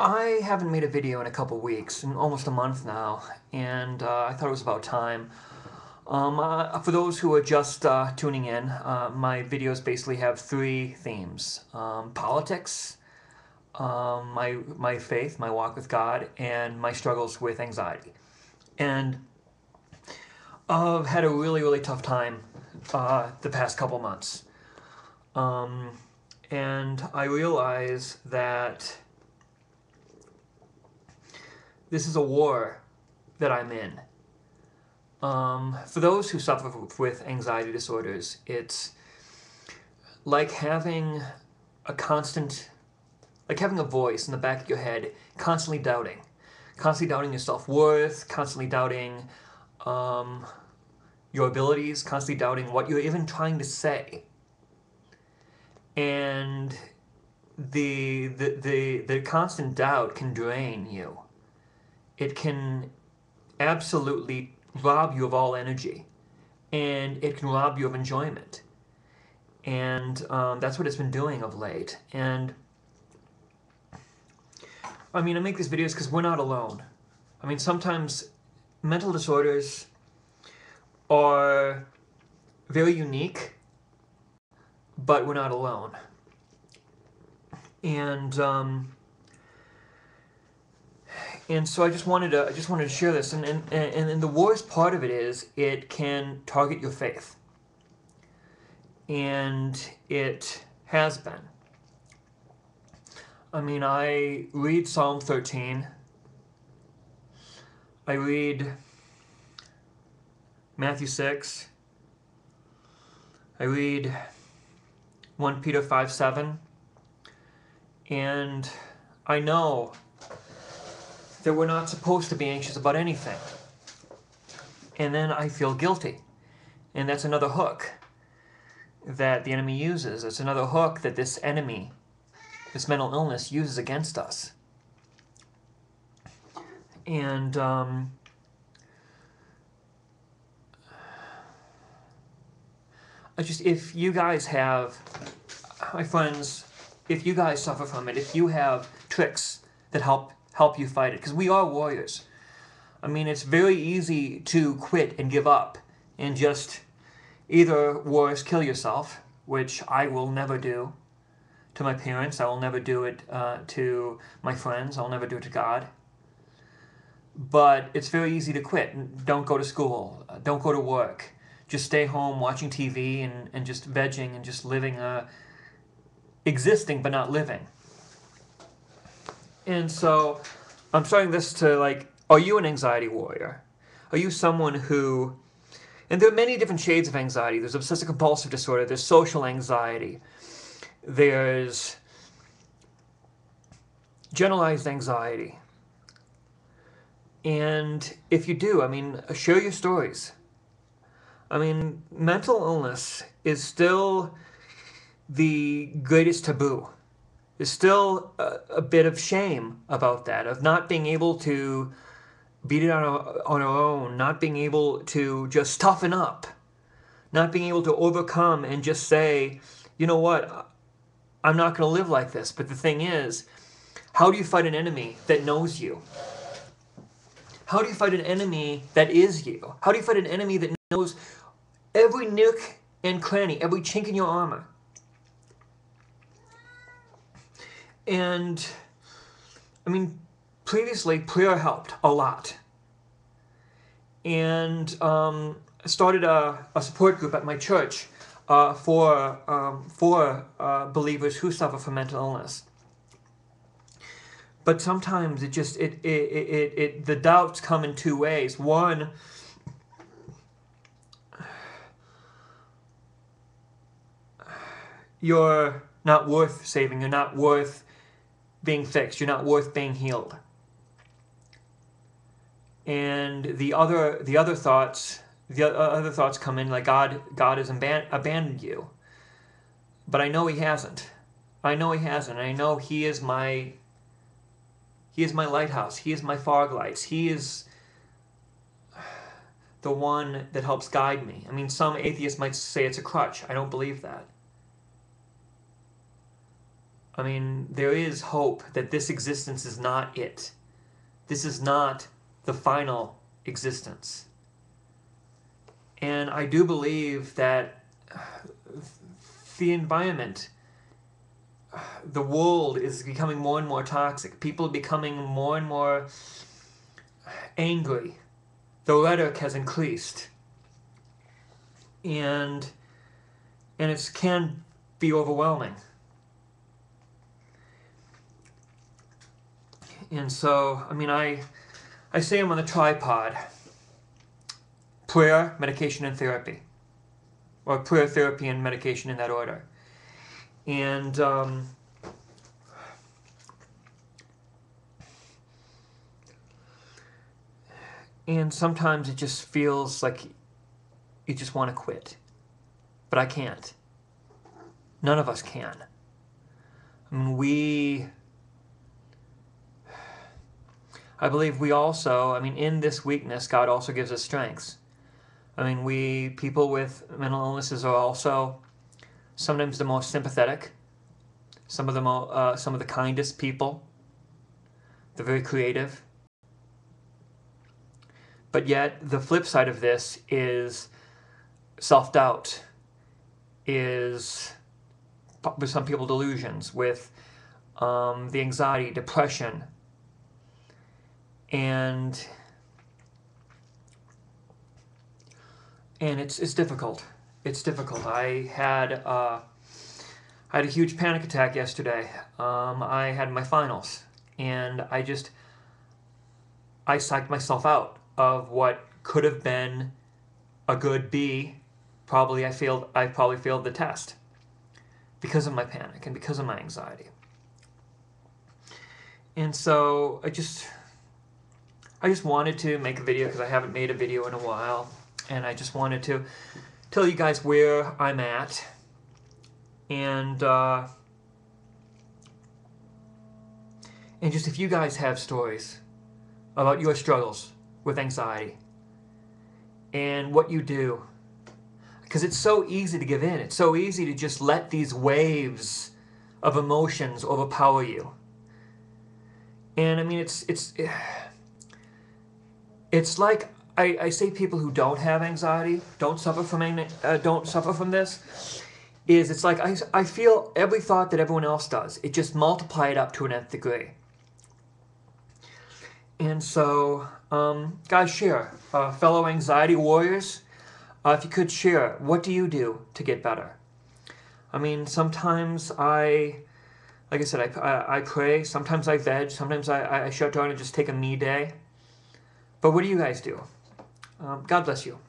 I haven't made a video in a couple weeks, in almost a month now, and I thought it was about time. For those who are just tuning in, my videos basically have three themes: politics, my faith, my walk with God, and my struggles with anxiety. And I've had a really tough time the past couple months, and I realize that this is a war that I'm in. For those who suffer with anxiety disorders, it's like having a constant, like having a voice in the back of your head, constantly doubting your self-worth, constantly doubting your abilities, constantly doubting what you're even trying to say. And the constant doubt can drain you. It can absolutely rob you of all energy, and it can rob you of enjoyment. And that's what it's been doing of late. And I mean, I make these videos because we're not alone. I mean, sometimes mental disorders are very unique, but we're not alone. And so I just wanted to share this, and the worst part of it is it can target your faith, and it has been. I mean, I read Psalm 13. I read Matthew 6. I read 1 Peter 5:7, and I know that we're not supposed to be anxious about anything. And then I feel guilty. And that's another hook that the enemy uses. It's another hook that this enemy, this mental illness, uses against us. And if you guys have, my friends, if you guys suffer from it, if you have tricks that help you fight it, because we are warriors. I mean, it's very easy to quit and give up and just either worse, kill yourself, which I will never do to my parents. I will never do it to my friends. I'll never do it to God. But it's very easy to quit. Don't go to school. Don't go to work. Just stay home watching TV and just vegging and just living, existing but not living. And so I'm starting this to, like, are you an anxiety warrior? Are you someone who, and there are many different shades of anxiety. There's obsessive compulsive disorder, there's social anxiety, there's generalized anxiety. And if you do, I mean, share your stories. I mean, mental illness is still the greatest taboo. There's still a bit of shame about that, of not being able to beat it on our own, not being able to just toughen up, not being able to overcome and just say, you know what, I'm not going to live like this. But the thing is, how do you fight an enemy that knows you? How do you fight an enemy that is you? How do you fight an enemy that knows every nook and cranny, every chink in your armor? And, I mean, previously, prayer helped a lot. And I started a support group at my church for believers who suffer from mental illness. But sometimes the doubts come in two ways. One, you're not worth saving. You're not worth being fixed. You're not worth being healed. And the other thoughts come in, like God has abandoned you. But I know He hasn't. I know He hasn't. I know He is my lighthouse. He is my fog lights. He is the one that helps guide me. I mean, some atheists might say it's a crutch. I don't believe that. I mean, there is hope that this existence is not it. This is not the final existence. And I do believe that the environment, the world is becoming more and more toxic. People are becoming more and more angry. The rhetoric has increased. And it can be overwhelming. And so, I mean, I say I'm on the tripod. Prayer, medication, and therapy. Or prayer, therapy, and medication in that order. And sometimes it just feels like you just want to quit. But I can't. None of us can. I mean, I believe we also, I mean, in this weakness, God also gives us strengths. I mean, people with mental illnesses are also sometimes the most sympathetic, some of the kindest people. They're very creative. But yet, the flip side of this is self-doubt, is with some people delusions, with the anxiety, depression, and it's difficult. It's difficult. I had a huge panic attack yesterday. I had my finals, and I psyched myself out of what could have been a good B. I probably failed the test because of my panic and because of my anxiety. And so I just wanted to make a video because I haven't made a video in a while, and I just wanted to tell you guys where I'm at, and just if you guys have stories about your struggles with anxiety and what you do, because it's so easy to give in. It's so easy to just let these waves of emotions overpower you. And I mean, it's like I say people who don't have anxiety, don't suffer from this. It's like I feel every thought that everyone else does. It just multiply it up to an nth degree. And so, guys, share. Fellow anxiety warriors, if you could share, what do you do to get better? I mean, sometimes like I said, I pray. Sometimes I veg. Sometimes I shut down and just take a me day. But what do you guys do? God bless you.